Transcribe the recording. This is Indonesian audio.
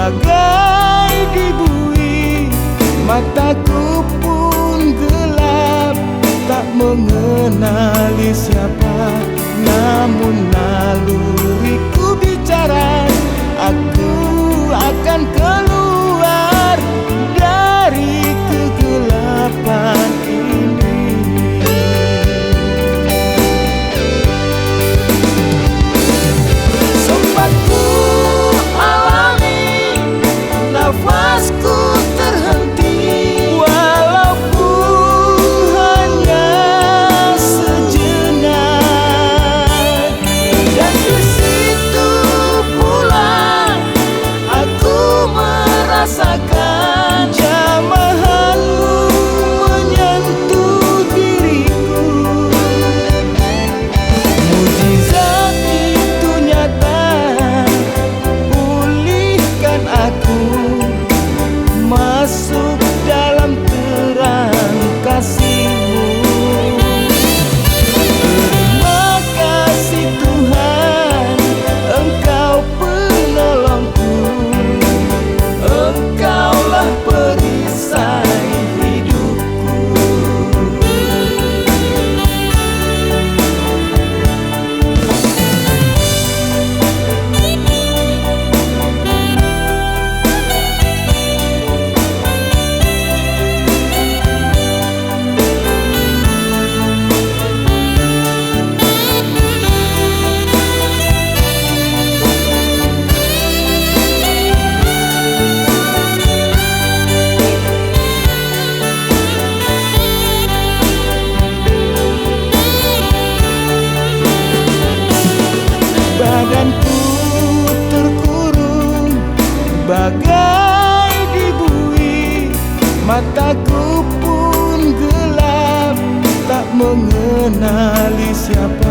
bagai dibui, mataku pun gelap, tak mengenali siapa. Namun naluriku bicara, aku akan keluar dari kegelapan ini. Sempat ku alami nafasku terhenti, walaupun hanya sejenak. Dan di situ pula aku merasakan jamahanmu menyentuh diriku. Mujizat itu nyata, pulihkan aku, masuk dalam terang kasih-Mu. Terima kasih Tuhan, Engkau penolongku, Engkaulah perisai hidupku. Badanku terkurung bagai dibui, mataku pun gelap, tak mengenali siapa.